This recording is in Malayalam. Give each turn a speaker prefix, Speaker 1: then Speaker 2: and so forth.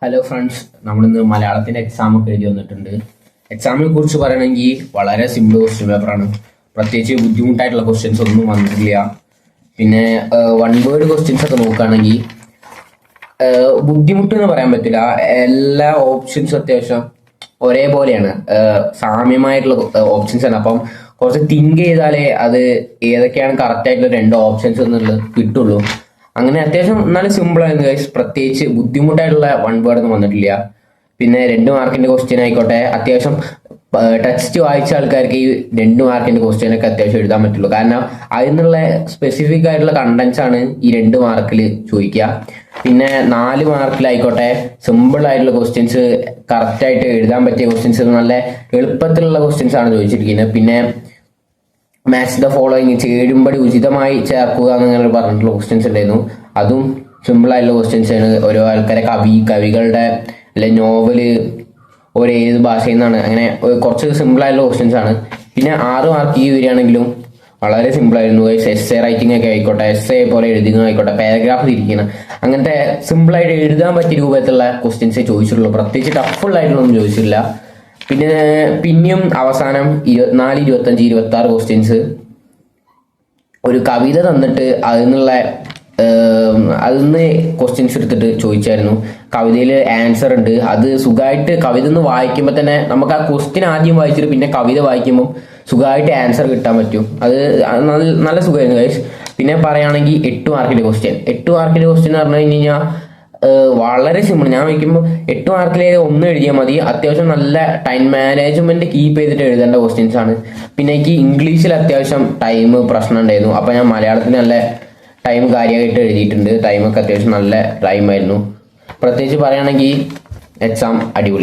Speaker 1: ഹലോ ഫ്രണ്ട്സ്, നമ്മളിന്ന് മലയാളത്തിന്റെ എക്സാം ഒക്കെ എഴുതി വന്നിട്ടുണ്ട്. എക്സാമിനെ കുറിച്ച് പറയണമെങ്കിൽ വളരെ സിമ്പിൾ ക്വസ്റ്റ്യൻ പേപ്പറാണ്. പ്രത്യേകിച്ച് ബുദ്ധിമുട്ടായിട്ടുള്ള ക്വസ്റ്റ്യൻസ് ഒന്നും വന്നിട്ടില്ല. പിന്നെ വൺ വേർഡ് ക്വസ്റ്റ്യൻസ് ഒക്കെ നോക്കുകയാണെങ്കിൽ ബുദ്ധിമുട്ട് എന്ന് പറയാൻ പറ്റില്ല. എല്ലാ ഓപ്ഷൻസും അത്യാവശ്യം ഒരേപോലെയാണ്, സാമ്യമായിട്ടുള്ള ഓപ്ഷൻസ് ആണ്. അപ്പം കുറച്ച് തിങ്ക് ചെയ്താലേ അത് ഏതൊക്കെയാണ് കറക്റ്റ് ആയിട്ടുള്ള രണ്ട് ഓപ്ഷൻസ് എന്നുള്ളത് കിട്ടുള്ളൂ. അങ്ങനെ അത്യാവശ്യം നല്ല സിമ്പിൾ ആയിരുന്നു ഗൈസ്. പ്രത്യേകിച്ച് ബുദ്ധിമുട്ടായിട്ടുള്ള വൺ വേർഡ് ഒന്നും വന്നിട്ടില്ല. പിന്നെ 2 മാർക്കിന്റെ ക്വസ്റ്റ്യൻ ആയിക്കോട്ടെ, അത്യാവശ്യം ടെക്സ്റ്റ് വായിച്ച ആൾക്കാർക്ക് ഈ 2 മാർക്കിന്റെ ക്വസ്റ്റ്യൻ ഒക്കെ അത്യാവശ്യം എഴുതാൻ പറ്റുള്ളൂ. കാരണം അതിനുള്ള സ്പെസിഫിക് ആയിട്ടുള്ള കണ്ടന്റ്സ് ആണ് ഈ 2 മാർക്കിൽ ചോദിക്കുക. പിന്നെ 4 മാർക്കിലായിക്കോട്ടെ സിമ്പിൾ ആയിട്ടുള്ള ക്വസ്റ്റ്യൻസ്, കറക്റ്റ് ആയിട്ട് എഴുതാൻ പറ്റിയ ക്വസ്റ്റ്യൻസ്, നല്ല എളുപ്പത്തിലുള്ള ക്വസ്റ്റ്യൻസ് ആണ് ചോദിച്ചിരിക്കുന്നത്. പിന്നെ മാച്ച് ദ ഫോളോയിങ്, ചേരുമ്പടി ഉചിതമായി ചേർക്കുക എന്നിങ്ങനെ പറഞ്ഞിട്ടുള്ള ക്വസ്റ്റ്യൻസ് ഉണ്ടായിരുന്നു. അതും സിമ്പിൾ ആയിട്ടുള്ള ക്വസ്റ്റ്യൻസ് ആണ്. ഓരോ ആൾക്കാരെ കവികളുടെ അല്ലെ നോവല് ഏത് ഭാഷയിൽ നിന്നാണ്, അങ്ങനെ കുറച്ച് സിമ്പിൾ ആയിട്ടുള്ള ക്വസ്റ്റ്യൻസ് ആണ്. പിന്നെ 6 മാർക്ക് ഈ വരികയാണെങ്കിലും വളരെ സിമ്പിൾ ആയിരുന്നു. എസ് എ റൈറ്റിംഗ് ഒക്കെ ആയിക്കോട്ടെ, എസ് എ പോലെ എഴുതുക ആയിക്കോട്ടെ, പാരഗ്രാഫ് തിരിക്കണം, അങ്ങനത്തെ സിമ്പിൾ ആയിട്ട് എഴുതാൻ പറ്റിയ രൂപത്തിലുള്ള ക്വസ്റ്റ്യൻസേ ചോദിച്ചിട്ടുള്ളൂ. പ്രത്യേകിച്ച് ടഫുൾ ആയിട്ടുള്ളൊന്നും ചോദിച്ചിട്ടില്ല. പിന്നെയും അവസാനം 24, 25, 26 ക്വസ്റ്റ്യൻസ് ഒരു കവിത തന്നിട്ട് അതിന്ന് ക്വസ്റ്റ്യൻസ് എടുത്തിട്ട് ചോദിച്ചായിരുന്നു. കവിതയിൽ ആൻസർ ഉണ്ട്, അത് സുഖമായിട്ട് കവിത ഒന്ന് വായിക്കുമ്പോൾ തന്നെ നമുക്ക് ആ ക്വസ്റ്റ്യൻ ആദ്യം വായിച്ചിട്ട് പിന്നെ കവിത വായിക്കുമ്പോൾ സുഖമായിട്ട് ആൻസർ കിട്ടാൻ പറ്റും. അത് നല്ല സുഖമായിരുന്നു ഗൈസ്. പിന്നെ പറയുകയാണെങ്കിൽ 8 മാർക്കിന്റെ ക്വസ്റ്റ്യൻ എന്ന് പറഞ്ഞു കഴിഞ്ഞാൽ വളരെ സിമ്പിൾ. ഞാൻ വയ്ക്കുമ്പോൾ 8 മാർക്കിലെ 1 എഴുതിയാൽ മതി. അത്യാവശ്യം നല്ല ടൈം മാനേജ്മെന്റ് കീപ്പ് ചെയ്തിട്ട് എഴുതേണ്ട ക്വസ്റ്റ്യൻസ് ആണ്. പിന്നെ എനിക്ക് ഇംഗ്ലീഷിൽ അത്യാവശ്യം ടൈം പ്രശ്നം ഉണ്ടായിരുന്നു. അപ്പൊ ഞാൻ മലയാളത്തിന് നല്ല ടൈം കാര്യമായിട്ട് എഴുതിയിട്ടുണ്ട്. ടൈമൊക്കെ അത്യാവശ്യം നല്ല ടൈമായിരുന്നു. പ്രത്യേകിച്ച് പറയുകയാണെങ്കിൽ എക്സാം അടിപൊളി.